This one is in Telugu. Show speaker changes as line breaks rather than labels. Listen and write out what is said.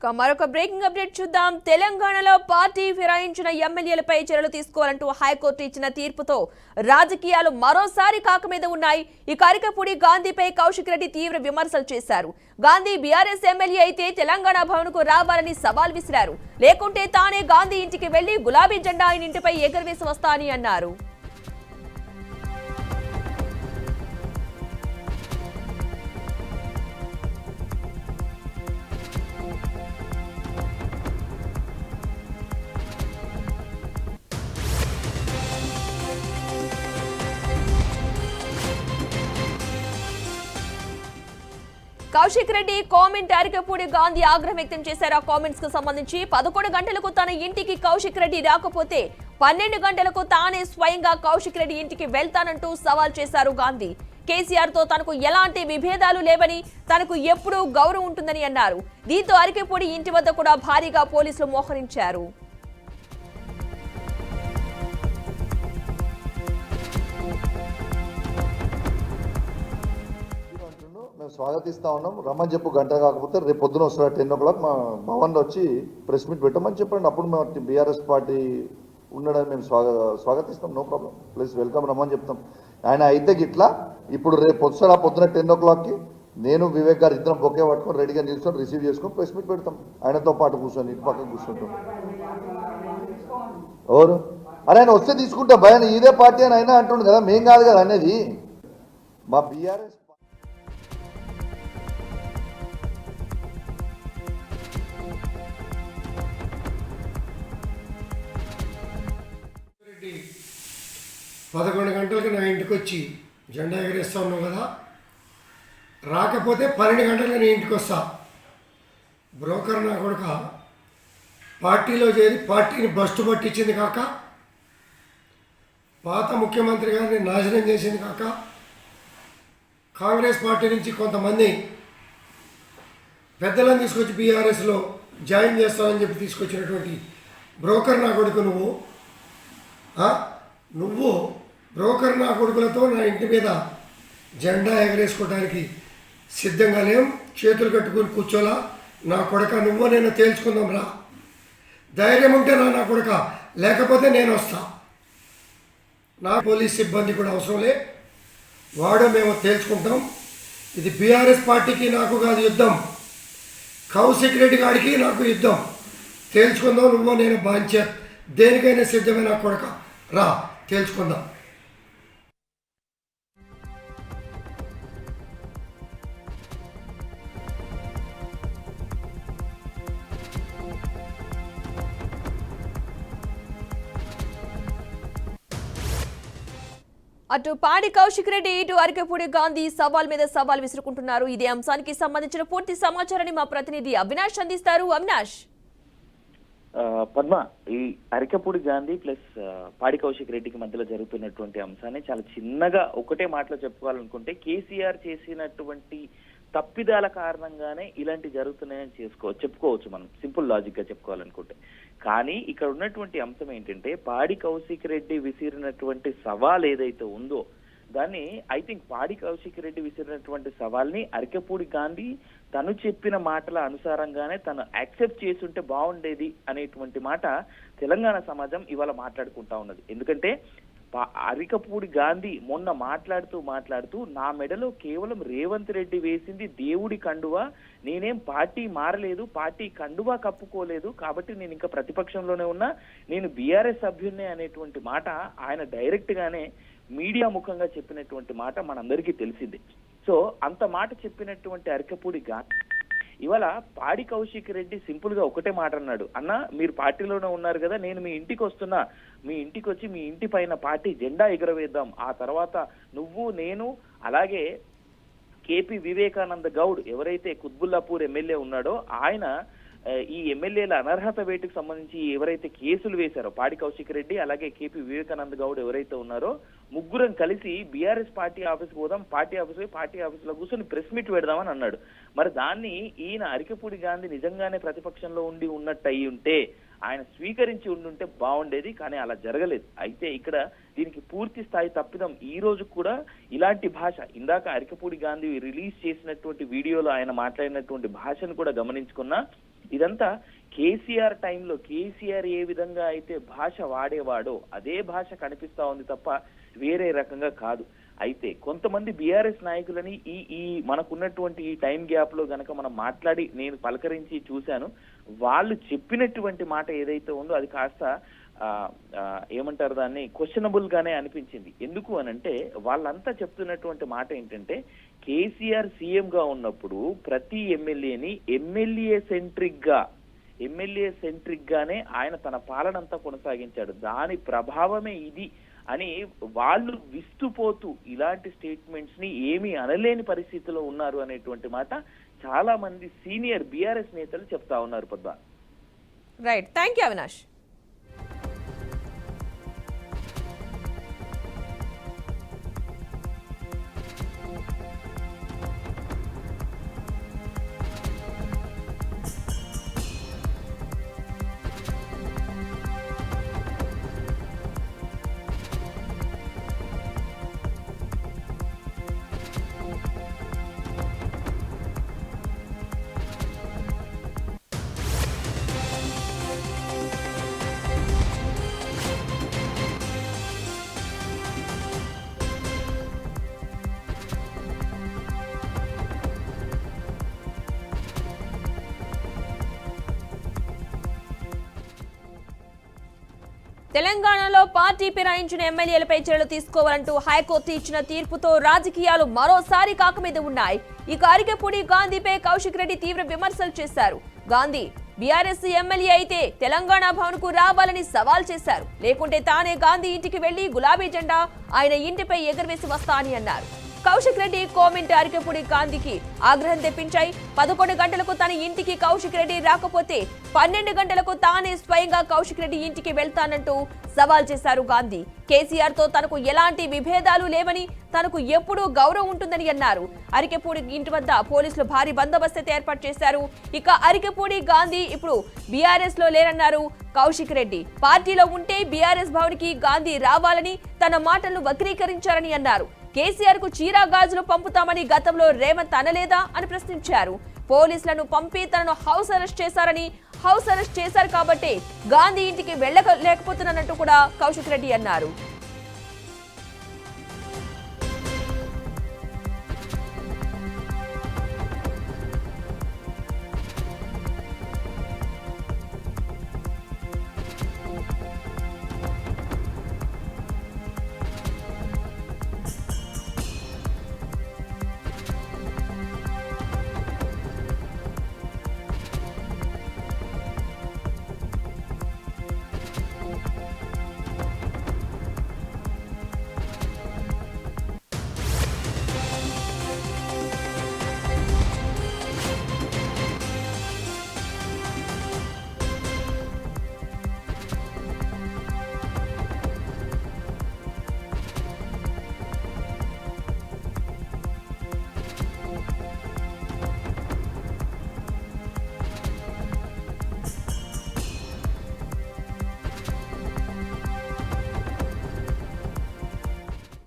మరొక బ్రేకింగ్ అప్డేట్ చూద్దాం. తెలంగాణలో పార్టీ ఫిరాయించిన ఎమ్మెల్యేలపై చర్యలు తీసుకోవాలంటూ హైకోర్టు ఇచ్చిన తీర్పుతో రాజకీయాలు మరోసారి కాకమీద ఉన్నాయి. ఈ అరికపూడి గాంధీపై కౌశిక్ రెడ్డి తీవ్ర విమర్శలు చేశారు. గాంధీ బీఆర్ఎస్ ఎమ్మెల్యే అయితే తెలంగాణ భవన్ కు రావాలని సవాల్ విసిరారు. లేకుంటే తానే గాంధీ ఇంటికి వెళ్లి గులాబీ జెండా ఆయన ఇంటిపై ఎగురవేసి వస్తా అని అన్నారు. కౌశిక్ రెడ్డి కామెంట్ అరికపూడి గాంధీ ఆగ్రహం వ్యక్తం చేశారు. ఆ కామెంట్స్ కు సంబంధించి 11 గంటలకు తన ఇంటికి కౌశిక్ రెడ్డి రాకపోతే 12 గంటలకు తానే స్వయంగా కౌశిక్ రెడ్డి ఇంటికి వెళ్తానంటూ సవాల్ చేశారు గాంధీ. కేసీఆర్ తో తనకు ఎలాంటి విభేదాలు లేవని, తనకు ఎప్పుడూ గౌరవం ఉంటుందని అన్నారు. దీంతో అరికపూడి ఇంటి వద్ద కూడా భారీగా పోలీసులు మోహరించారు.
మేము స్వాగతిస్తా ఉన్నాం. రమ్మని చెప్పు, గంట కాకపోతే రేపు పొద్దున వస్తారు 10 o'clock మా భవన్లో వచ్చి ప్రెస్ మీట్ పెట్టమని చెప్పండి. అప్పుడు మేము బీఆర్ఎస్ పార్టీ ఉండడానికి మేము స్వాగతిస్తాం. నో ప్రాబ్లం, ప్లీజ్ వెల్కమ్ రమ్మని చెప్తాం. ఆయన అయితే గిట్లా ఇప్పుడు రేపు వస్తాడు పొద్దున 10 o'clockకి నేను వివేక్ గారు ఇద్దరం బొకే పట్టుకొని రెడీగా నిల్చొని రిసీవ్ చేసుకొని ప్రెస్ మీట్ పెడతాం. ఆయనతో పాటు కూర్చొని ఇటు పక్కన కూర్చుంటాం. ఎవరు అరే ఆయన వస్తే తీసుకుంటా భయాన్ని, ఇదే పార్టీ అని అయినా అంటుండు కదా, మేం కాదు కదా అనేది. మా బీఆర్ఎస్
రెడ్డి 11 గంటలకు నా ఇంటికి వచ్చి జెండా ఎగరేస్తా ఉన్నావు కదా, రాకపోతే 12 గంటలకు నీ ఇంటికి వస్తా. బ్రోకర్ నా కొడుక పార్టీలో చేరి పార్టీని బస్టు పట్టించింది కాక, పాత ముఖ్యమంత్రి గారిని నాశనం చేసింది కాక, కాంగ్రెస్ పార్టీ నుంచి కొంతమంది పెద్దలను తీసుకొచ్చి బీఆర్ఎస్లో జాయిన్ చేస్తామని చెప్పి తీసుకొచ్చినటువంటి బ్రోకర్ నా కొడుకు నువ్వు బ్రోకర్ నా కొడుకులతో నా ఇంటి మీద జెండా ఎగరేసుకోవడానికి సిద్ధంగా లేం. చేతులు కట్టుకుని కూర్చోలా. నా కొడుక నువ్వు నేను తేల్చుకుందాం రా. ధైర్యం ఉంటే నా కొడుక, లేకపోతే నేను వస్తా. నా పోలీస్ సిబ్బంది కూడా అవసరం లే, వాడో మేము తేల్చుకుంటాం. ఇది బీఆర్ఎస్ పార్టీకి నాకు కాదు యుద్ధం, కౌశిక్ రెడ్డి గారికి నాకు యుద్ధం. తేల్చుకుందాం. నువ్వు నేను బాంచే దేనికైనా సిద్ధమే నా కొడుక, రా తేల్చుకుందాం.
అటు పాడి కౌశిక్ రెడ్డి, ఇటు అరికపూడి గాంధీ సవాల్ మీద సవాల్ విసురుకుంటున్నారు. ఇదే అంశానికి సంబంధించిన పూర్తి సమాచారాన్ని మా ప్రతినిధి అవినాష్ అందిస్తారు. అవినాష్.
పద్మ, ఈ అరికపూడి గాంధీ ప్లస్ పాడి కౌశిక్ రెడ్డికి మధ్యలో జరుగుతున్నటువంటి అంశాన్ని చాలా చిన్నగా ఒకటే మాటలో చెప్పుకోవాలనుకుంటే, కేసీఆర్ చేసినటువంటి తప్పిదాల కారణంగానే ఇలాంటి జరుగుతున్నాయని చెప్పుకోవచ్చు మనం, సింపుల్ లాజిక్ గా చెప్పుకోవాలనుకుంటే. కానీ ఇక్కడ ఉన్నటువంటి అంశం ఏంటంటే, పాడి కౌశిక్ రెడ్డి విసిరినటువంటి సవాల్ ఏదైతే ఉందో దాన్ని, ఐ థింక్ పాడి కౌశిక్ రెడ్డి విసిరినటువంటి సవాల్ని అరికపూడి గాంధీ తను చెప్పిన మాటల అనుసారంగానే తను యాక్సెప్ట్ చేసుంటే బాగుండేది అనేటువంటి మాట తెలంగాణ సమాజం ఇవాళ మాట్లాడుకుంటా ఉన్నది. ఎందుకంటే అరికపూడి గాంధీ మొన్న మాట్లాడుతూ నా మెడలో కేవలం రేవంత్ రెడ్డి వేసింది దేవుడి కండువా, నేనేం పార్టీ మారలేదు, పార్టీ కండువా కప్పుకోలేదు, కాబట్టి నేను ఇంకా ప్రతిపక్షంలోనే ఉన్నా, నేను బీఆర్ఎస్ సభ్యున్నే అనేటువంటి మాట ఆయన డైరెక్ట్ గానే మీడియా ముఖంగా చెప్పినటువంటి మాట మనందరికీ తెలిసిందే. సో అంత మాట చెప్పినటువంటి అరికపూడి గాంధీ ఇవాళ పాడి కౌశిక్ రెడ్డి సింపుల్ గా ఒకటే మాట అన్నాడు, అన్న మీరు పార్టీలోనే ఉన్నారు కదా, నేను మీ ఇంటికి వస్తున్నా, మీ ఇంటికి వచ్చి మీ ఇంటి పైన పార్టీ జెండా ఎగురవేద్దాం, ఆ తర్వాత నువ్వు నేను అలాగే కేపీ వివేకానంద గౌడ్ ఎవరైతే కుత్బుల్లాపూర్ ఎమ్మెల్యే ఉన్నాడో ఆయన ఈ ఎమ్మెల్యేల అనర్హత వేటుకు సంబంధించి ఎవరైతే కేసులు వేశారో పాడి కౌశిక్ రెడ్డి అలాగే కేపీ వివేకానంద గౌడ్ ఎవరైతే ఉన్నారో ముగ్గురం కలిసి బీఆర్ఎస్ పార్టీ ఆఫీస్కి పోదాం, పార్టీ ఆఫీసులో కూర్చొని ప్రెస్ మీట్ పెడదామని అన్నాడు. మరి దాన్ని ఈయన అరికపూడి గాంధీ నిజంగానే ప్రతిపక్షంలో ఉన్నట్టు అయి ఉంటే ఆయన స్వీకరించి ఉండుంటే బాగుండేది, కానీ అలా జరగలేదు. అయితే ఇక్కడ దీనికి పూర్తి స్థాయి తప్పిదం ఈ రోజు కూడా ఇలాంటి భాష, ఇందాక అరికపూడి గాంధీ రిలీజ్ చేసినటువంటి వీడియోలో ఆయన మాట్లాడినటువంటి భాషను కూడా గమనించుకున్నా ఇదంతా కేసీఆర్ టైంలో కేసీఆర్ ఏ విధంగా అయితే భాష వాడేవాడో అదే భాష కనిపిస్తా ఉంది తప్ప వేరే రకంగా కాదు. అయితే కొంతమంది బీఆర్ఎస్ నాయకులని ఈ మనకున్నటువంటి ఈ టైం గ్యాప్ లో గనక మనం మాట్లాడి నేను పలకరించి చూశాను. వాళ్ళు చెప్పినటువంటి మాట ఏదైతే ఉందో అది కాస్త ఏమంటారు దాన్ని క్వశ్చనబుల్ గానే అనిపించింది. ఎందుకు అనంటే వాళ్ళంతా చెప్తున్నటువంటి మాట ఏంటంటే కేసీఆర్ సీఎం గా ఉన్నప్పుడు ప్రతి ఎమ్మెల్యేని ఎమ్మెల్యే సెంట్రిక్ గానే ఆయన తన పాలనంతా కొనసాగించాడు, దాని ప్రభావమే ఇది అని వాళ్ళు విస్తుపోతూ ఇలాంటి స్టేట్మెంట్స్ ని ఏమీ అనలేని పరిస్థితిలో ఉన్నారు అనేటువంటి మాట చాలా మంది సీనియర్ బీఆర్ఎస్ నేతలు చెప్తా ఉన్నారు. Padma.
Right, thank you Avinash. తెలంగాణలో పార్టీ ఫిరాయించిన ఎమ్మెల్యేలపై చర్యలు తీసుకోవాలంటూ హైకోర్టు ఇచ్చిన తీర్పుతో రాజకీయాలు మరోసారి కాక మీద ఉన్నాయి. ఇక అరికెపూడి గాంధీపై కౌశిక్ రెడ్డి తీవ్ర విమర్శలు చేశారు. గాంధీ బీఆర్ఎస్ ఎమ్మెల్యే అయితే తెలంగాణ భవన్ కు రావాలని సవాల్ చేశారు. లేకుంటే తానే గాంధీ ఇంటికి వెళ్లి గులాబీ జెండా ఆయన ఇంటిపై ఎగరవేసి వస్తా అని అన్నారు. కౌశిక్ రెడ్డి కామెంట్ అరికెపూడి గాంధీకి ఆగ్రహం తెప్పించాయి. 11 గంటలకు తన ఇంటికి కౌశిక్ రెడ్డి రాకపోతే 12 గంటలకు తానే స్వయంగా కౌశిక్ రెడ్డి ఇంటికి వెళ్తానంటూ సవాల్ చేశారు గాంధీ. కేసీఆర్ తో తనకు ఎలాంటి విభేదాలు లేవని, తనకు ఎప్పుడూ గౌరవం ఉంటుందని అన్నారు. అరికెపూడి ఇంటి వద్ద పోలీసులు భారీ బందోబస్తు ఏర్పాటు చేశారు. ఇక అరికెపూడి గాంధీ ఇప్పుడు బీఆర్ఎస్ లో లేరన్నారు కౌశిక్ రెడ్డి. పార్టీలో ఉంటే బీఆర్ఎస్ భవన్ కి గాంధీ రావాలని తన మాటలను వక్రీకరించారని అన్నారు. కేసీఆర్ కు చీరా గాజులు పంపుతామని గతంలో రేవంత్ అనలేదా అని ప్రశ్నించారు. పోలీసులను పంపి తనను హౌస్ అరెస్ట్ చేశారని, హౌస్ అరెస్ట్ చేశారు కాబట్టి గాంధీ ఇంటికి వెళ్ళలేకపోతున్నానంటూ కూడా కౌశిక్ రెడ్డి అన్నారు.